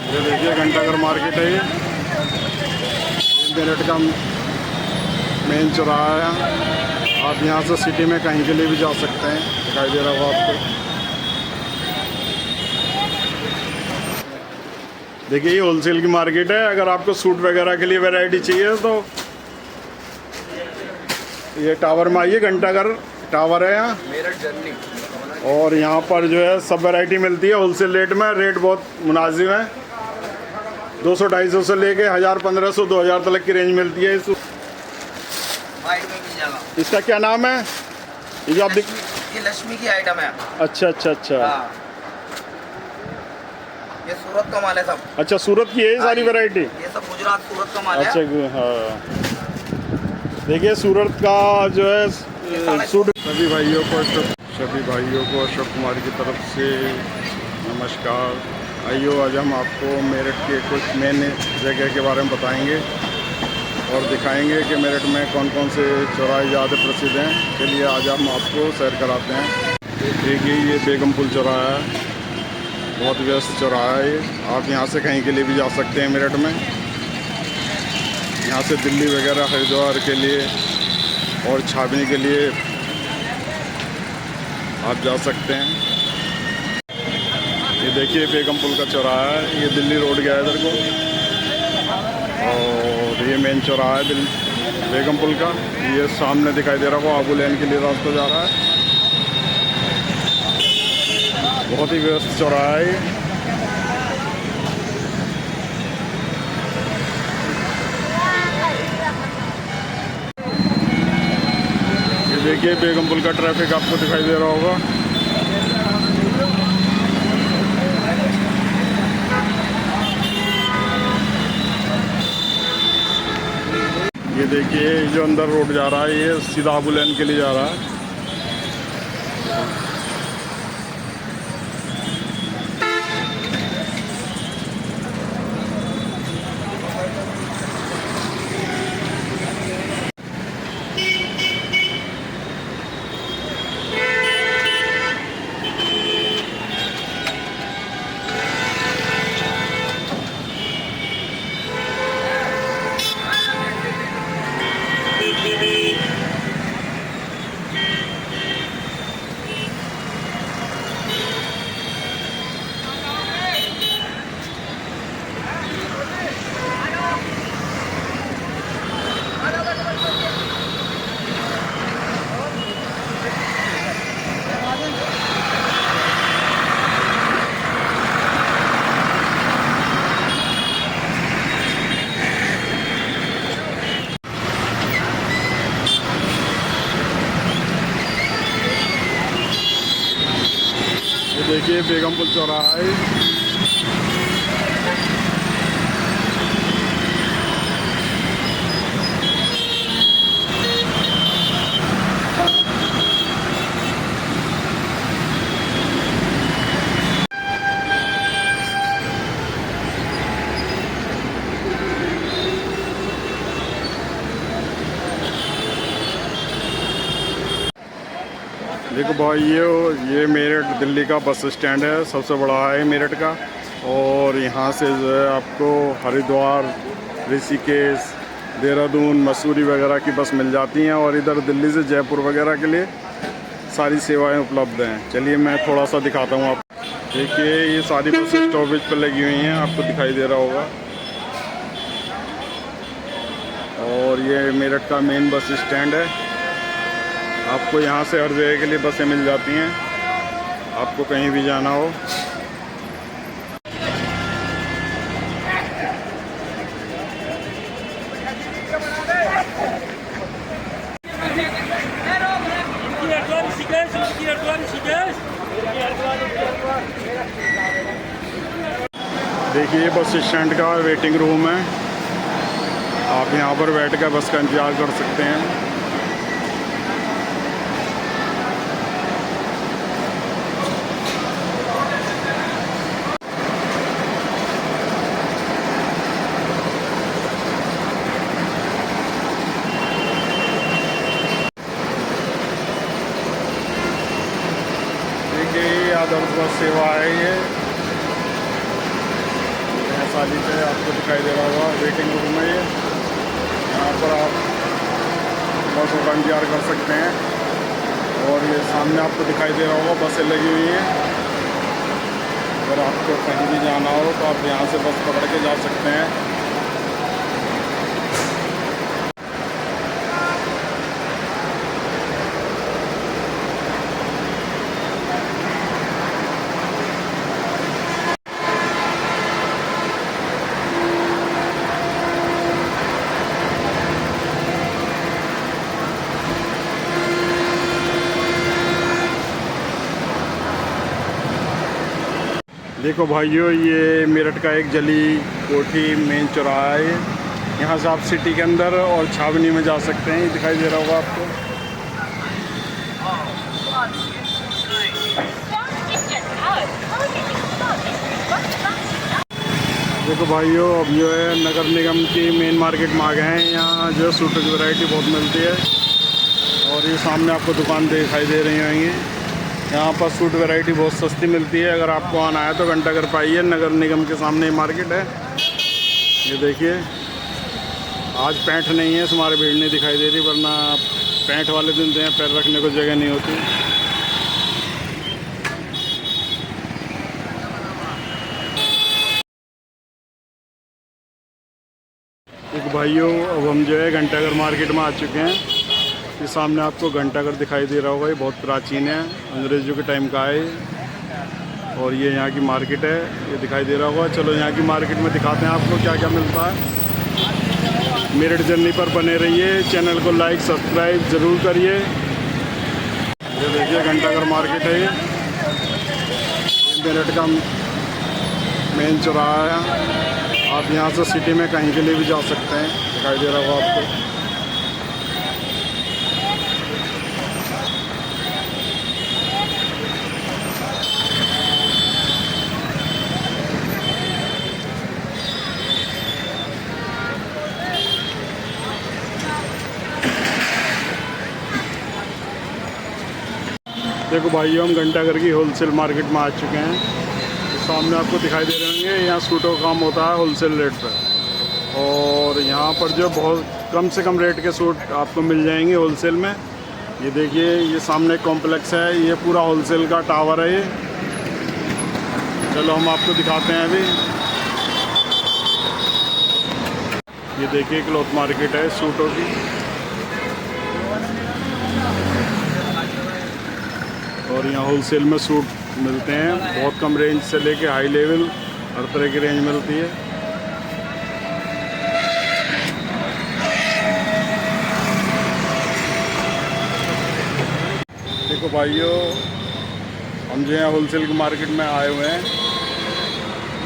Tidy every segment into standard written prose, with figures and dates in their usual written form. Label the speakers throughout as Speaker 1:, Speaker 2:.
Speaker 1: ये देखिए घंटाघर मार्केट है ये मेरठ का मेन चौराहा है। आप यहाँ से सिटी में कहीं के लिए भी जा सकते हैं। दिखाई दे रहा होगा आपको। देखिए ये होलसेल की मार्केट है। अगर आपको सूट वगैरह के लिए वैरायटी चाहिए तो ये टावर में आइए। घंटाघर टावर है यहाँ
Speaker 2: मेरठ जर्नी।
Speaker 1: और यहाँ पर जो है सब वैरायटी मिलती है होलसेल रेट में। रेट बहुत मुनासिब है। 200-250 से लेके 1000-1500 2000 तक की रेंज मिलती है। इस
Speaker 2: वाइट में मिल जाएगा।
Speaker 1: इसका क्या नाम है ये जो आप दिख?
Speaker 2: ये लक्ष्मी की आइटम है।
Speaker 1: अच्छा अच्छा अच्छा।
Speaker 2: हाँ। ये सूरत का माल है सब।
Speaker 1: अच्छा सूरत की है ये सारी वैरायटी?
Speaker 2: ये सब गुजरात सूरत का माल
Speaker 1: अच्छा
Speaker 2: है।
Speaker 1: हाँ देखिए सूरत का जो है सूट। सभी भाइयों को अशोक कुमार की तरफ से नमस्कार। आइयो आज हम आपको मेरठ के कुछ मेन जगह के बारे में बताएंगे और दिखाएंगे कि मेरठ में कौन कौन से चौराहे ज़्यादा प्रसिद्ध हैं। चलिए आज हम आपको सैर कराते हैं। देखिए ये बेगम पुल चौराहा है। बहुत व्यस्त चौराहा है ये। आप यहाँ से कहीं के लिए भी जा सकते हैं मेरठ में। यहाँ से दिल्ली वगैरह हरिद्वार के लिए और छावनी के लिए आप जा सकते हैं। ये देखिए बेगम पुल का चौराहा है। ये दिल्ली रोड गया है इधर को और ये मेन चौराहा है बेगम पुल का। ये सामने दिखाई दे रहा है आबू लेन के लिए रास्ता जा रहा है। बहुत ही व्यस्त चौराहा है ये देखिए बेगम पुल का ट्रैफिक आपको दिखाई दे रहा होगा। ये देखिए जो अंदर रोड जा रहा है ये सीधा आबू लेन के लिए जा रहा है। देखिए बेगम पुल चौराहा है। देखो भाई ये मेरठ दिल्ली का बस स्टैंड है। सबसे बड़ा है मेरठ का। और यहाँ से जो है आपको हरिद्वार, ऋषिकेश, देहरादून, मसूरी वगैरह की बस मिल जाती हैं। और इधर दिल्ली से जयपुर वगैरह के लिए सारी सेवाएं उपलब्ध हैं। चलिए मैं थोड़ा सा दिखाता हूँ आपको। देखिए ये सारी बस स्टॉपेज पर लगी हुई हैं। आपको दिखाई दे रहा होगा। और ये मेरठ का मेन बस स्टैंड है। आपको यहाँ से हर जगह के लिए बसें मिल जाती हैं। आपको कहीं भी जाना हो। देखिए बस स्टैंड का वेटिंग रूम है। आप यहाँ पर बैठ कर बस का इंतज़ार कर सकते हैं। आदर्श बस सेवा है ये 48 है, आपको दिखाई दे रहा होगा वेटिंग रूम है ये। यहाँ पर आप बसों का इंतजार कर सकते हैं। और ये सामने आपको दिखाई दे रहा होगा बसें लगी हुई हैं। अगर आपको कहीं भी जाना हो तो आप यहाँ से बस पकड़ के जा सकते हैं। देखो भाइयों, ये मेरठ का एक जली कोठी मेन चौराहा है। यहाँ से आप सिटी के अंदर और छावनी में जा सकते हैं। ये दिखाई दे रहा होगा आपको। देखो भाइयों, अब जो है नगर निगम की मेन मार्केट में आ गए हैं। यहाँ जो है सूटों की वैरायटी बहुत मिलती है। और ये सामने आपको दुकान दिखाई दे रही होंगी। यहाँ पर सूट वैरायटी बहुत सस्ती मिलती है। अगर आपको आना है तो घंटाघर पे आइए, नगर निगम के सामने ही मार्केट है। ये देखिए, आज पैंट नहीं है, हमारे भीड़ नहीं दिखाई दे रही, वरना पैंट वाले दिन तो यहाँ पैर रखने को जगह नहीं होती। एक भाइयों, अब हम जो है घंटाघर मार्केट में आ चुके हैं। ये सामने आपको घंटाघर दिखाई दे रहा होगा। ये बहुत प्राचीन है, अंग्रेज़ों के टाइम का है। और ये यहाँ की मार्केट है, ये दिखाई दे रहा होगा। चलो यहाँ की मार्केट में दिखाते हैं आपको क्या क्या मिलता है। मेरठ जर्नी पर बने रहिए, चैनल को लाइक सब्सक्राइब ज़रूर करिए। ये देखिए घंटाघर मार्केट है। ये मेरठ का मेन चौराहा है। आप यहाँ से सिटी में कहीं के लिए भी जा सकते हैं। दिखाई दे रहा होगा आपको। देखो भाइयों, हम घंटाघर की होलसेल मार्केट में आ चुके हैं। सामने आपको दिखाई दे रहे होंगे, यहाँ सूटों का काम होता है होलसेल रेट पर। और यहाँ पर जो बहुत कम से कम रेट के सूट आपको मिल जाएंगे होलसेल में। ये देखिए, ये सामने कॉम्प्लेक्स है, ये पूरा होलसेल का टावर है ये। चलो हम आपको दिखाते हैं अभी। ये देखिए, क्लॉथ मार्केट है सूटों की। और यहाँ होलसेल में सूट मिलते हैं, बहुत कम रेंज से लेके हाई लेवल हर तरह की रेंज मिलती है। देखो भाइयों, हम जो है होलसेल की मार्केट में आए हुए हैं।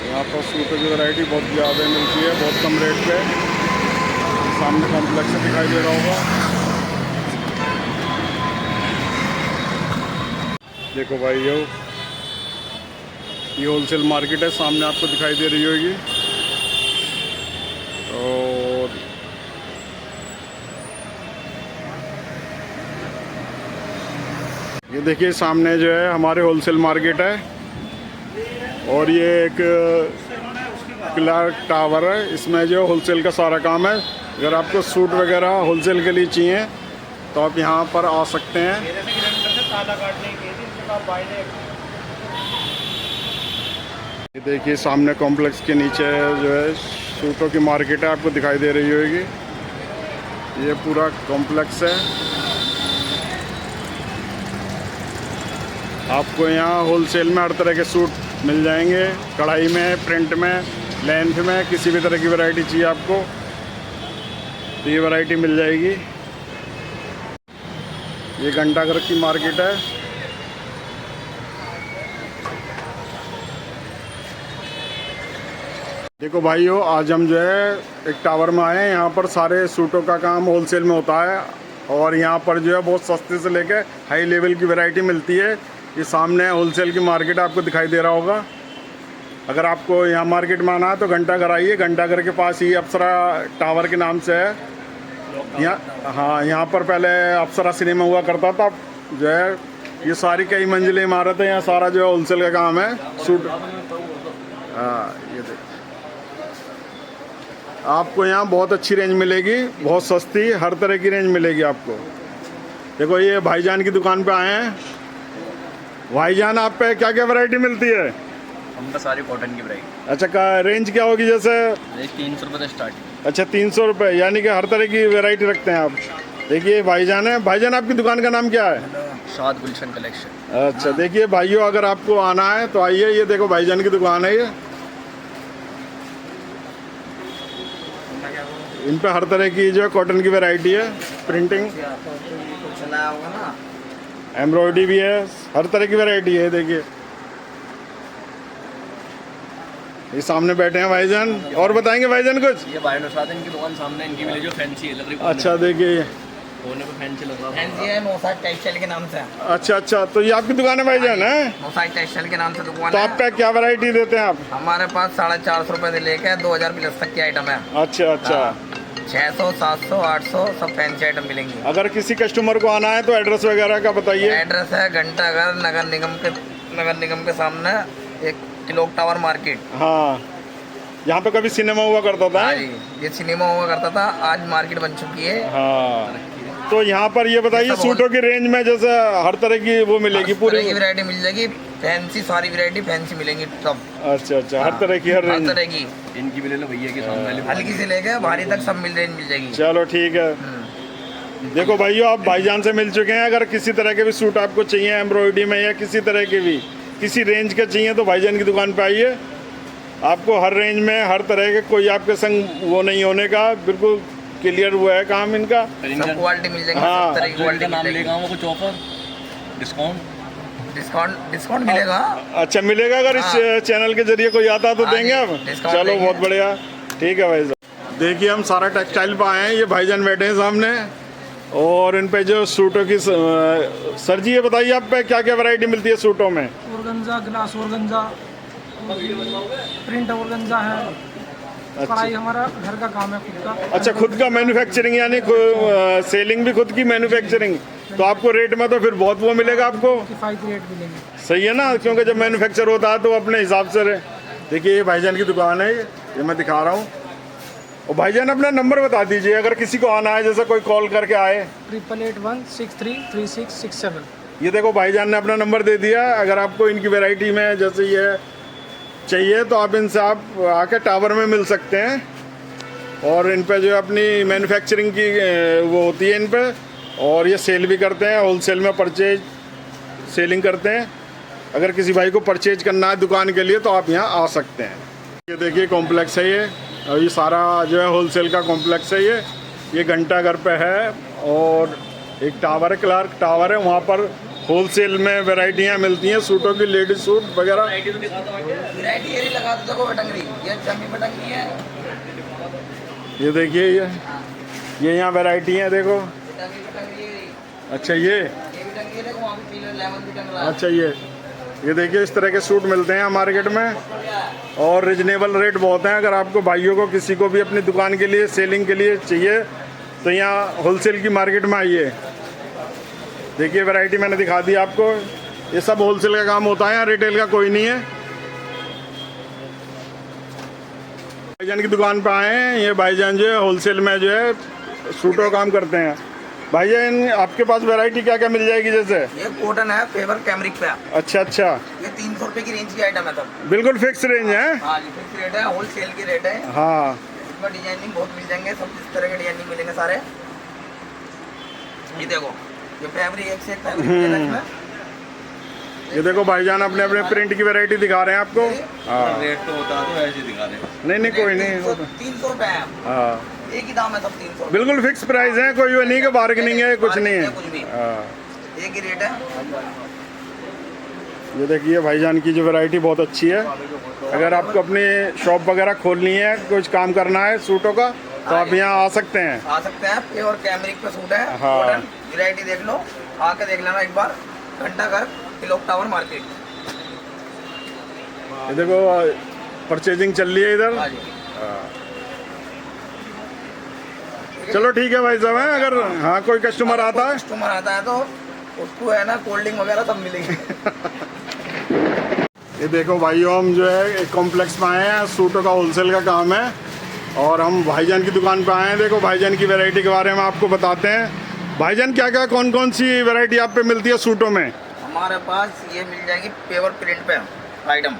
Speaker 1: यहाँ पर सूटों की वैरायटी बहुत ज़्यादा मिलती है, बहुत कम रेट पे। सामने कॉम्प्लेक्स दिखाई दे रहा होगा। देखो भाइयों, ये होलसेल मार्केट है, सामने आपको दिखाई दे रही होगी। और ये देखिए, सामने जो है हमारे होलसेल मार्केट है। और ये एक क्लॉक टावर है, इसमें जो होलसेल का सारा काम है। अगर आपको सूट वगैरह होलसेल के लिए चाहिए तो आप यहाँ पर आ सकते हैं। ये देखिए, सामने कॉम्प्लेक्स के नीचे जो है सूटों की मार्केट है, आपको दिखाई दे रही होगी। ये पूरा कॉम्प्लेक्स है। आपको यहाँ होलसेल में हर तरह के सूट मिल जाएंगे, कढ़ाई में, प्रिंट में, लेंथ में, किसी भी तरह की वैरायटी चाहिए आपको तो ये वैरायटी मिल जाएगी। ये घंटाघर की मार्केट है। देखो भाइयों, आज हम जो है एक टावर में आए हैं। यहाँ पर सारे सूटों का काम होलसेल में होता है। और यहाँ पर जो है बहुत सस्ते से लेके हाई लेवल की वैरायटी मिलती है। ये सामने होलसेल की मार्केट आपको दिखाई दे रहा होगा। अगर आपको यहाँ मार्केट में आना है तो घंटाघर आइए। घंटाघर के पास ही अप्सरा टावर के नाम से है यहाँ। हाँ, यहाँ पर पहले अप्सरा सिनेमा हुआ करता था। जो है ये सारी कई मंजिलें इमारतें, यहाँ सारा जो है होलसेल का काम है सूट। हाँ, ये देखिए, आपको यहाँ बहुत अच्छी रेंज मिलेगी, बहुत सस्ती, हर तरह की रेंज मिलेगी आपको। देखो ये भाईजान की दुकान पे आए हैं। भाईजान आप पे क्या क्या वैरायटी मिलती है?
Speaker 3: हम पे सारी कॉटन की वैरायटी।
Speaker 1: अच्छा, का रेंज क्या होगी जैसे?
Speaker 3: 300 रुपये से स्टार्टिंग।
Speaker 1: अच्छा 300 रुपये, यानी कि हर तरह की वैरायटी रखते हैं आप। देखिए भाईजान है। भाईजान आपकी दुकान का नाम क्या है?
Speaker 3: शाद गुलशन कलेक्शन।
Speaker 1: अच्छा देखिए भाइयों, अगर आपको आना है तो आइए। ये देखो भाईजान की दुकान है ये। इन पे हर तरह की जो है कॉटन की वैरायटी है, प्रिंटिंग,
Speaker 2: चला होगा ना,
Speaker 1: एम्ब्रॉयडरी भी है, हर तरह की वैरायटी है। देखिए ये सामने बैठे हैं भाईजान, और बताएंगे भाईजान कुछ?
Speaker 3: ये भाई नौशाद इनकी दुकान सामने, इनकी भी जो फैंसी है लग रही है।
Speaker 1: अच्छा देखिए,
Speaker 3: कोने पे फैंसी लगा हुआ है।
Speaker 2: फैंसी है, नौसाद टेक्सटाइल के नाम से।
Speaker 1: अच्छा अच्छा, तो ये आपकी दुकान है भाईजान है?
Speaker 2: नौसाद टेक्सटाइल के नाम से दुकान
Speaker 1: तो
Speaker 2: है।
Speaker 1: आप पे क्या वैरायटी देते हैं आप?
Speaker 2: हमारे पास 450 रुपए से लेकर 2000 प्लस तक की आइटम है।
Speaker 1: अच्छा अच्छा।
Speaker 2: 600, 700, 800 सब फैंसी आइटम मिलेंगी।
Speaker 1: अगर किसी कस्टमर को आना है तो एड्रेस वगैरह का बताइए।
Speaker 2: एड्रेस है घंटाघर नगर निगम के सामने, एक क्लॉक टावर मार्केट।
Speaker 1: हाँ, यहाँ पे कभी सिनेमा हुआ करता था।
Speaker 2: हाँ जी, ये सिनेमा हुआ करता था, आज मार्केट बन चुकी है।
Speaker 1: हाँ, तो यहाँ पर ये बताइए
Speaker 2: ये सब
Speaker 1: सूटों की रेंज में जैसे हर तरह की वो मिलेगी
Speaker 2: हर
Speaker 1: पूरी?
Speaker 2: तरह की वैरायटी मिल जाएगी, फैंसी सारी वैरायटी फैंसी मिलेंगी सब।
Speaker 1: अच्छा अच्छा, हर तरह की, हर
Speaker 2: हर
Speaker 1: रेंज।
Speaker 2: तरह की,
Speaker 3: इनकी भी ले लो भैया के सामने वाली।
Speaker 2: हल्की से लेकर भारी तक सब रेंज मिल जाएगी।
Speaker 1: चलो ठीक है। देखो भाइयों, आप भाईजान से मिल चुके हैं। अगर किसी तरह के भी सूट आपको चाहिए एम्ब्रॉयडरी में, या किसी तरह के भी किसी रेंज के चाहिए, तो भाईजान की दुकान पे आइए। आपको हर रेंज में, हर तरह के, कोई आपके संग वो नहीं होने का, बिल्कुल क्लियर हुआ है काम इनका।
Speaker 2: सब क्वालिटी मिल जाएगी,
Speaker 1: हाँ।
Speaker 2: सब तरह की क्वालिटी
Speaker 3: नाम
Speaker 2: मिलेगी।
Speaker 3: लेगा कुछ ऑफर
Speaker 2: डिस्काउंट मिलेगा।
Speaker 1: अच्छा मिलेगा, अगर
Speaker 2: हाँ।
Speaker 1: इस चैनल के जरिए कोई आता तो
Speaker 2: हाँ
Speaker 1: देंगे
Speaker 2: जी,
Speaker 1: आप?
Speaker 2: डिस्काउंट
Speaker 1: चलो
Speaker 2: देंगे।
Speaker 1: बहुत बढ़िया, ठीक है भाई साहब। देखिए हम सारा टेक्सटाइल पे आए हैं। ये भाईजान बैठे हैं सामने, और इन पे जो सूटों की सर जी ये बताइए आप पे क्या क्या वैरायटी मिलती है सूटों में?
Speaker 4: Organza, glass organza, print organza है। कढ़ाई हमारा घर का काम है, खुद का।
Speaker 1: अच्छा, खुद का मैन्युफैक्चरिंग, यानी सेलिंग भी खुद की, मैन्युफैक्चरिंग। तो आपको रेट में तो फिर बहुत वो मिलेगा आपको,
Speaker 4: किफ़ायती रेट मिलेंगे।
Speaker 1: सही है ना? क्योंकि जब मैन्युफैक्चर होता है तो अपने हिसाब से रहे। देखिए ये भाईजान की दुकान है, ये मैं दिखा रहा हूँ। और भाईजान अपना नंबर बता दीजिए, अगर किसी को आना है, जैसे कोई कॉल करके आए।
Speaker 4: 8881633667।
Speaker 1: ये देखो भाईजान ने अपना नंबर दे दिया। अगर आपको इनकी वैरायटी में जैसे ये चाहिए तो आप इनसे आप आके टावर में मिल सकते हैं। और इन पे जो अपनी मैन्युफैक्चरिंग की वो होती है इन पे, और ये सेल भी करते हैं, होलसेल में परचेज सेलिंग करते हैं। अगर किसी भाई को परचेज करना है दुकान के लिए तो आप यहाँ आ सकते हैं। ये देखिए कॉम्प्लेक्स है ये, और ये सारा जो है होलसेल का कॉम्प्लेक्स है ये घंटाघर पे है। और एक टावर है, क्लार्क टावर है, वहाँ पर होलसेल में वैरायटियाँ मिलती हैं सूटों की, लेडीज सूट वगैरह।
Speaker 2: वैरायटी ये लगा दो, देखो बटंगरी, ये जमी बटंगरी है।
Speaker 1: ये देखिए ये यहाँ वैरायटी है, देखो।
Speaker 2: बटंगरी ये
Speaker 1: अच्छा ये
Speaker 2: बटंगरी है, देखो वहाँ पे पीले लेमन भी टंग रहा है।
Speaker 1: अच्छा ये देखिए इस तरह के सूट मिलते हैं मार्केट में, और रिजनेबल रेट बहुत हैं। अगर आपको भाइयों को किसी को भी अपनी दुकान के लिए सेलिंग के लिए चाहिए तो यहाँ होलसेल की मार्केट में आइए। देखिए वैरायटी मैंने दिखा दी आपको। ये सब होलसेल का काम होता है, यहाँ रिटेल का कोई नहीं है। भाईजान की दुकान पे आए हैं। ये भाईजान जो है होलसेल में जो है सूटों का काम करते हैं। भाईजान आपके पास वैरायटी क्या क्या मिल जाएगी जैसे?
Speaker 2: ये कॉटन है, फेवर कैमरिक पे।
Speaker 1: अच्छा अच्छा,
Speaker 2: ये 300 रुपए की रेंज की आइटम है सब।
Speaker 1: बिल्कुल फिक्स रेंज है।
Speaker 2: हाँ जी, फिक्स रेट है, होलसेल की रेट है।
Speaker 1: हाँ
Speaker 2: इसमें डिजाइनिंग बहुत मिल जाएंगे, सब इस तरह के डिजाइनिंग मिलेंगे सारे। ये देखो, ये फैब्रिक एक से एक फैब्रिक मिलेगा इसमें।
Speaker 1: ये देखो भाईजान अपने अपने प्रिंट की वैरायटी दिखा रहे हैं आपको। हाँ
Speaker 3: रेट तो होता है तो ऐसे ही दिखा रहे।
Speaker 1: नहीं कोई नहीं,
Speaker 2: 300 रुपए है,
Speaker 1: हाँ
Speaker 2: एक ही दाम है सब 300।
Speaker 1: बिल्कुल फिक्स प्राइस है, कोई वो नहीं कि बार्गेनिंग है, कुछ नहीं है।
Speaker 2: कुछ भी
Speaker 1: हाँ
Speaker 2: एक ही रेट है।
Speaker 1: ये देखिए भाईजान की जो वैरायटी बहुत अच्छी है। अगर आपको अपनी शॉप वगैरह खोलनी है, कुछ काम करना है सूटों का, तो आप यहाँ आ सकते हैं।
Speaker 2: आ सकते हैं, प्योर कैमरिक पे सूट है।
Speaker 1: हाँ।
Speaker 2: कॉटन वैरायटी देख लो, आके देख लेना एक बार। घंटाघर क्लॉक टावर मार्केट।
Speaker 1: ये देखो परचेजिंग चल रही है इधर।
Speaker 2: हाँ जी।
Speaker 1: चलो ठीक है भाई साहब, है अगर हाँ कोई कस्टमर आता है,
Speaker 2: कस्टमर आता है तो उसको है ना कोल्ड ड्रिंक वगैरह सब मिलेगी।
Speaker 1: ये देखो भाइयों, हम जो है एक कॉम्प्लेक्स में आए हैं, सूटों का होलसेल का काम है। और हम भाईजान की दुकान पे आए हैं। देखो भाईजान की वैरायटी के बारे में आपको बताते हैं। भाईजान क्या क्या कौन कौन सी वैरायटी आप पे मिलती है सूटों में?
Speaker 2: हमारे पास ये मिल जाएगी पेवर प्रिंट पे आइटम।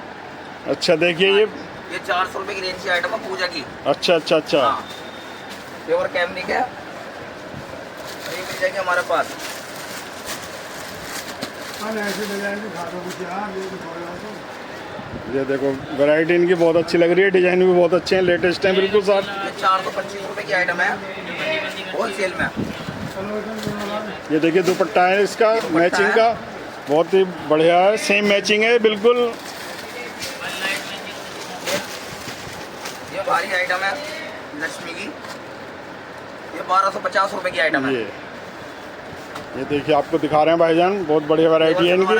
Speaker 1: अच्छा देखिए ये
Speaker 2: 400 रुपये की रेंज की आइटम है पूजा की।
Speaker 1: अच्छा अच्छा अच्छा।
Speaker 2: हाँ, पेवर कैमरिक है, ये मिल जाएगी हमारे पास।
Speaker 1: ये देखो वैरायटी इनकी बहुत अच्छी लग रही है, डिजाइन भी बहुत अच्छे हैं, लेटेस्ट हैं बिल्कुल सर।
Speaker 2: ये 425 रुपये की आइटम है होलसेल में।
Speaker 1: ये देखिए दुपट्टा है इसका मैचिंग का, बहुत ही बढ़िया है, सेम मैचिंग है बिल्कुल।
Speaker 2: ये भारी आइटम है लक्ष्मी की, ये 1250 रुपये की आइटम है।
Speaker 1: ये देखिए आपको दिखा रहे हैं भाईजान, बहुत बढ़िया वैरायटी है इनकी।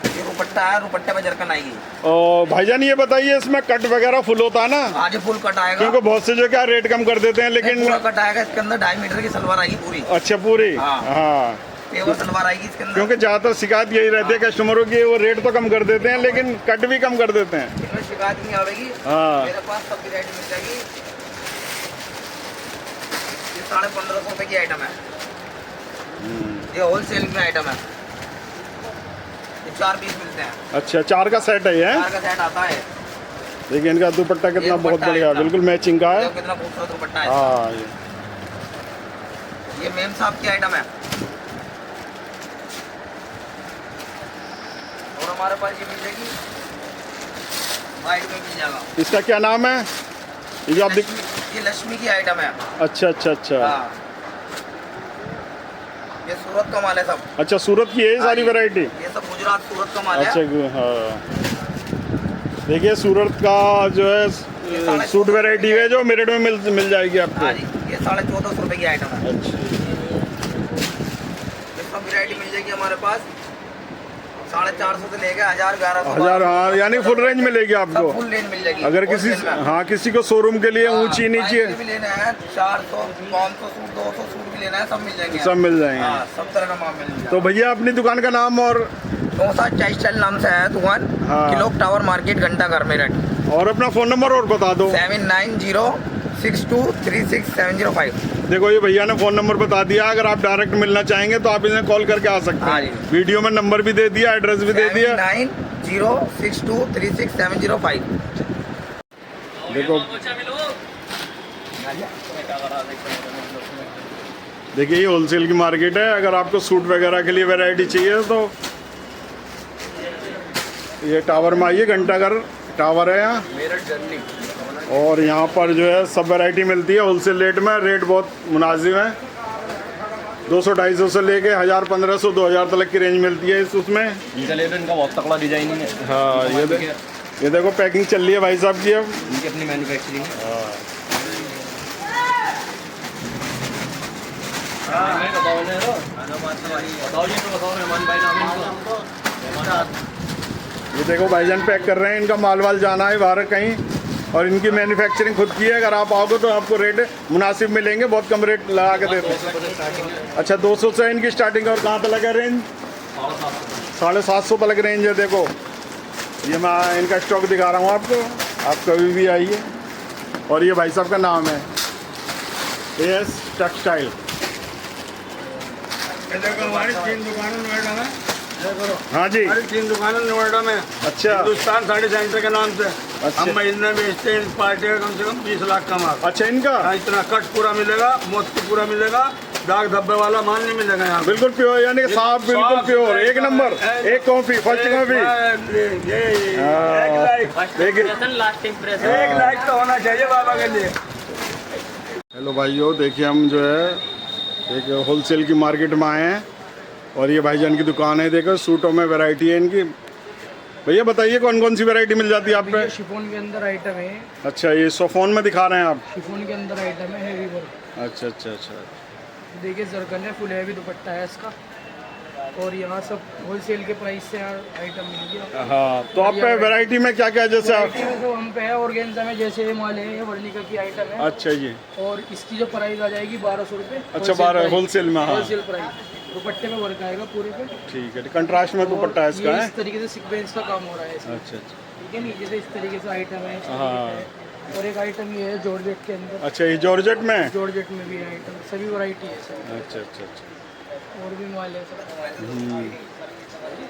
Speaker 2: ये दुपट्टा है, दुपट्टे में जरकन आएगी।
Speaker 1: और भाईजान ये बताइए इसमें कट वगैरह फुल होता है ना?
Speaker 2: आज फुल कट आएगा,
Speaker 1: क्योंकि बहुत से जो क्या रेट कम कर देते हैं लेकिन
Speaker 2: पूरा कट आएगा। इसके अंदर 2.5 मीटर की सलवार आएगी पूरी।
Speaker 1: अच्छा पूरी?
Speaker 2: हाँ।
Speaker 1: हाँ
Speaker 2: पेवर सलवार आएगी इसके अंदर।
Speaker 1: क्योंकि ज़्यादातर शिकायत यही रहती है कस्टमरों की, वो रेट तो कम कर देते हैं लेकिन कट भी कम कर देते हैं।
Speaker 2: इसमें शिकायत नहीं आएगी।
Speaker 1: हाँ।
Speaker 2: मेरे पास सब वैरायटी मिल जाएगी। ये 1550 रुपये की आइटम है, ये होलसेल में आइटम है। ये 4 पीस मिलते हैं।
Speaker 1: अच्छा 4 का सेट है ये?
Speaker 2: 4 का सेट आता है।
Speaker 1: देखिए इनका दुपट्टा कितना
Speaker 2: ये
Speaker 1: बहुत
Speaker 2: दुपट्टा
Speaker 1: बढ़िया है,
Speaker 2: है
Speaker 1: बिल्कुल मैचिंग का है।
Speaker 2: देखो कितना खूबसूरत दुपट्टा है।
Speaker 1: हाँ
Speaker 2: ये मेम साहब की आइटम है। और हमारे पास ये मिल जाएगी वाइट में मिल जाएगा।
Speaker 1: इसका क्या नाम है? ये जो आप दिख
Speaker 2: ये लक्ष्मी की आइटम है।
Speaker 1: अच्छा अच्छा अच्छा।
Speaker 2: हाँ, ये सूरत का माल है सब।
Speaker 1: अच्छा सूरत की है सारी वैरायटी?
Speaker 2: ये सब गुजरात सूरत का माल है।
Speaker 1: अच्छा हाँ। देखिए सूरत का जो है सूट वैरायटी है जो मेरठ में मिल जाएगी आपको।
Speaker 2: हाँ जी, ये 1450 रुपये की आइटम है।
Speaker 1: अच्छा
Speaker 2: ये सब वैरायटी मिल जाएगी हमारे पास 450 से लेके 1000
Speaker 1: 1000। हाँ यानी फुल रेंज मिलेगी आपको।
Speaker 2: फुल रेंज मिल जाएगी।
Speaker 1: अगर किसी हाँ किसी को शोरूम के लिए ऊंची नीची
Speaker 2: भी लेना है 400 500 सूट 200 सूट भी लेना है, सब मिल जाएंगे।
Speaker 1: सब मिल जाएंगे।
Speaker 2: हाँ, सब तरह का माल मिल जाएगा।
Speaker 1: तो भैया अपनी दुकान का नाम और?
Speaker 2: चौसा टेक्सटाइल नाम से है दुकान।
Speaker 1: हाँ।
Speaker 2: किलोक टावर मार्केट घंटाघर मेरठ।
Speaker 1: और अपना फ़ोन नंबर और बता दो।
Speaker 2: 7906236705।
Speaker 1: देखो ये भैया ने फ़ोन नंबर बता दिया, अगर आप डायरेक्ट मिलना चाहेंगे तो आप इन्हें कॉल करके आ सकते
Speaker 2: हाँ
Speaker 1: हैं।
Speaker 2: जी।
Speaker 1: वीडियो में नंबर भी दे दिया, एड्रेस भी दे दिया।
Speaker 2: 7906236705।
Speaker 1: देखो देखिए ये होलसेल की मार्केट है, अगर आपको सूट वगैरह के लिए वैरायटी चाहिए तो ये टावर में आइए, घंटाघर टावर है यहाँ। और यहाँ पर जो है सब वैरायटी मिलती है होलसेल रेट में, रेट बहुत मुनासिब है। 200-250 से लेके 1000-1500-2000 तक की रेंज मिलती है उसमें।
Speaker 3: इनका ले लो, इनका बहुत तगड़ा डिजाइनिंग है।
Speaker 1: हाँ ये देखो पैकिंग चल रही है भाई साहब की अब।
Speaker 3: इनकी अपनी मैन्युफैक्चरिंग है। बताओ जी, तो बताओ मेहमान भाई नाम इनको।
Speaker 1: ये देखो भाईजान पैक कर रहे हैं, इनका माल वाल जाना है बाहर कहीं, और इनकी मैन्युफैक्चरिंग खुद की है। अगर आप आओगे तो आपको रेट मुनासिब मिलेंगे, बहुत कम रेट लगा के देते हैं। अच्छा 200 से इनकी स्टार्टिंग, और कहाँ तक है रेंज? 750 तक रेंज है। देखो ये मैं इनका स्टॉक दिखा रहा हूँ आपको, आप कभी भी आइए। और ये भाई साहब का नाम है AS टेक्सटाइल।
Speaker 5: हमारी 3 दुकानें नोएडा में।
Speaker 1: हाँ जी
Speaker 5: हमारी 3 दुकानें नोएडा में।
Speaker 1: अच्छा
Speaker 5: हिंदुस्तान साड़ी सेंटर के नाम से।
Speaker 1: अच्छा।
Speaker 5: हम महीने में बेचते हैं इस पार्टी का कम से कम 20 लाख का माल।
Speaker 1: अच्छा इनका
Speaker 5: इतना कट पूरा मिलेगा, मोती पूरा मिलेगा, दाग धब्बे वाला माल नहीं मिलेगा यहाँ।
Speaker 1: बिल्कुल प्योर, यानी कि साफ बिल्कुल प्योर, एक नंबर, एक कॉफी, फर्स्ट कॉफी। देखिए
Speaker 5: 1 लाख तो होना चाहिए बाबा के लिए।
Speaker 1: हेलो भाइयों, देखिए हम जो है एक होलसेल की मार्केट में आए हैं और ये भाईजान की दुकान है। देखो सूटों में वैरायटी है इनकी। भैया बताइए कौन कौन सी वैरायटी मिल जाती है आप पे?
Speaker 4: शिफॉन के अंदर आइटम है।
Speaker 1: अच्छा ये सोफोन में दिखा रहे हैं आप?
Speaker 4: शिफॉन के अंदर आइटम है, हेवी वर्क।
Speaker 1: अच्छा अच्छा अच्छा।
Speaker 4: देखिए जरकन है, फुल हैवी दुपट्टा है इसका। और यहाँ सब होलसेल के प्राइस से आइटम मिलेगी।
Speaker 1: हाँ तो आप पे वैरायटी में क्या क्या जैसे आप?
Speaker 4: जो हम पे है ऑर्गेन्जा में, जैसे ये माल है, ये वर्णिका की आइटम है।
Speaker 1: अच्छा जी।
Speaker 4: और इसकी जो प्राइस आ जाएगी 1200 रुपये।
Speaker 1: अच्छा 12 होलसेल में? हाँ
Speaker 4: होलसेल प्राइस, दुपट्टे में वर्क आएगा पूरे पे।
Speaker 1: ठीक है, कंट्रास्ट में दुपट्टा है इसका है?
Speaker 4: इस तरीके से सीक्वेंस का काम हो रहा है इसमें।
Speaker 1: अच्छा अच्छा।
Speaker 4: ठीक है, नीचे से इस तरीके से आइटम है,
Speaker 1: हाँ
Speaker 4: और एक आइटम ये है जॉर्जेट के अंदर,
Speaker 1: अच्छा ये जॉर्जेट में है?
Speaker 4: जॉर्जेट में भी है आइटम, सभी वैरायटी है सर,
Speaker 1: अच्छा अच्छा अच्छा।
Speaker 4: और भी माल है सर।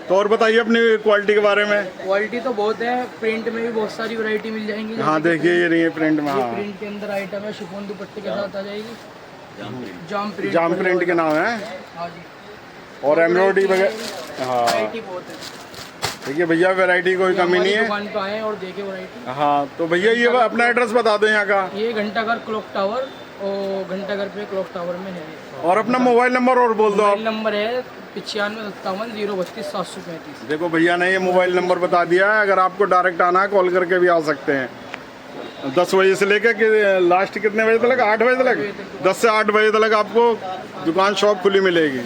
Speaker 1: तो और बताइए अपनी क्वालिटी के बारे में।
Speaker 4: क्वालिटी तो बहुत है, प्रिंट में भी बहुत सारी वैरायटी मिल जाएंगी।
Speaker 1: हाँ देखिए ये रही है प्रिंट में। हाँ
Speaker 4: प्रिंट के अंदर आइटम है, शिफॉन दुपट्टे के साथ आ जाएगी, जाम प्रिंट,
Speaker 1: जाम प्रिंट के नाम है।
Speaker 4: हाँ जी,
Speaker 1: और एम्ब्रॉयडरी वगैरह। हाँ
Speaker 4: वैरायटी बहुत है।
Speaker 1: देखिए भैया वैरायटी कोई कमी नहीं है।
Speaker 4: दुकान पे आए और देखे वैरायटी।
Speaker 1: हाँ तो भैया ये अपना एड्रेस बता दो यहाँ का।
Speaker 4: ये घंटाघर क्लॉक टावर, और घंटाघर पे क्लॉक टावर में है।
Speaker 1: और अपना मोबाइल नंबर और बोल दो आप।
Speaker 4: मोबाइल नंबर है 9557
Speaker 1: देखो भैया ने ये मोबाइल नंबर बता दिया है, अगर आपको डायरेक्ट आना है कॉल करके भी आ सकते हैं। 10 बजे से लेकर कि लास्ट कितने बजे तक? 8 बजे तक। 10 से 8 बजे तक आपको दुकान शॉप खुली मिलेगी।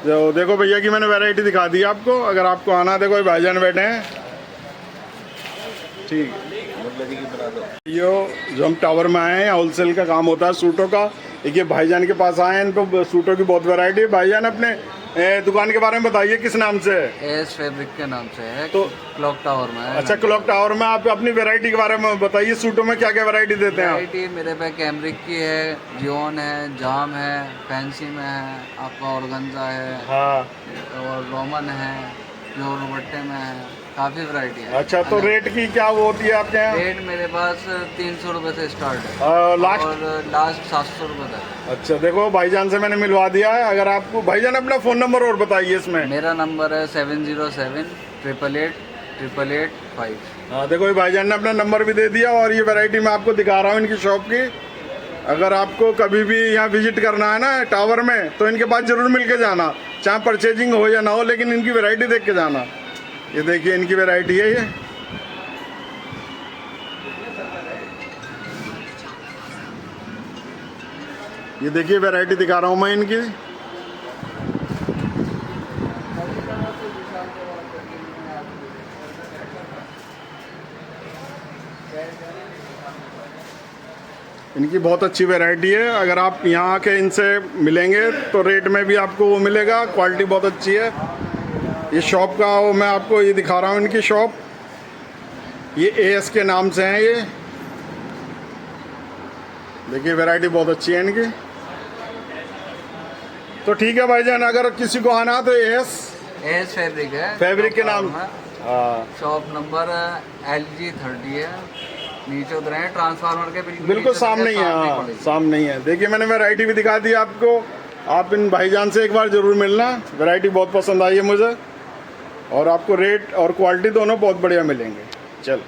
Speaker 1: जो देखो भैया की मैंने वैरायटी दिखा दी आपको, अगर आपको आना है। कोई भाईजान बैठे हैं, ठीक यो जो हम टावर में आए हैं, होलसेल का काम होता है सूटों का। देखिए भाईजान के पास आए हैं, इनको सूटों की बहुत वैरायटी है। भाईजान अपने दुकान के बारे में बताइए, किस नाम से है?
Speaker 6: एस फैब्रिक के नाम से है,
Speaker 1: तो
Speaker 6: क्लॉक टावर में है।
Speaker 1: अच्छा क्लॉक टावर में। आप अपनी वैरायटी के बारे में बताइए, सूटों में क्या क्या वैरायटी देते हैं आप?
Speaker 6: वैरायटी मेरे पे कैमरिक की है, जियोन है, जाम है, फैंसी में है, आपका ऑर्गेन्जा है,
Speaker 1: हाँ
Speaker 6: और रोमन है, प्योर दुपट्टे में है, काफ़ी वैरायटी है।
Speaker 1: अच्छा तो रेट की क्या वो होती है आपके यहाँ?
Speaker 6: रेट मेरे पास 300 रुपये से स्टार्ट है,
Speaker 1: लास्ट?
Speaker 6: और लास्ट 700 रुपये तक।
Speaker 1: अच्छा देखो भाईजान से मैंने मिलवा दिया है। अगर आपको भाईजान अपना फ़ोन नंबर और बताइए इसमें।
Speaker 6: मेरा नंबर है 707-888-885।
Speaker 1: हाँ देखो ये भाईजान ने अपना नंबर भी दे दिया, और ये वैरायटी मैं आपको दिखा रहा हूँ इनकी शॉप की। अगर आपको कभी भी यहाँ विजिट करना है ना टावर में, तो इनके पास ज़रूर मिल के जाना, चाहे परचेजिंग हो या ना हो, लेकिन इनकी वैरायटी देख के जाना। ये देखिए इनकी वैरायटी है ये देखिए वैरायटी दिखा रहा हूँ मैं इनकी। इनकी बहुत अच्छी वैरायटी है। अगर आप यहाँ के इनसे मिलेंगे तो रेट में भी आपको वो मिलेगा, क्वालिटी बहुत अच्छी है। ये शॉप का वो मैं आपको ये दिखा रहा हूँ, इनकी शॉप ये एएस के नाम से हैं ये। देखिए वैरायटी बहुत अच्छी है इनकी। तो ठीक है भाईजान, अगर किसी को आना तो एएस
Speaker 6: फैब्रिक है,
Speaker 1: फैब्रिक के नाम। हाँ
Speaker 6: शॉप नंबर LG 30 है, नीचे उतरे हैं ट्रांसफार्मर के बिल्कुल
Speaker 1: बिल्कुल सामने ही है। हाँ सामने ही है। देखिए मैंने वैरायटी भी दिखा दी आपको। आप इन भाईजान से एक बार ज़रूर मिलना, वैरायटी बहुत पसंद आई है मुझे, और आपको रेट और क्वालिटी दोनों बहुत बढ़िया मिलेंगे। चलो।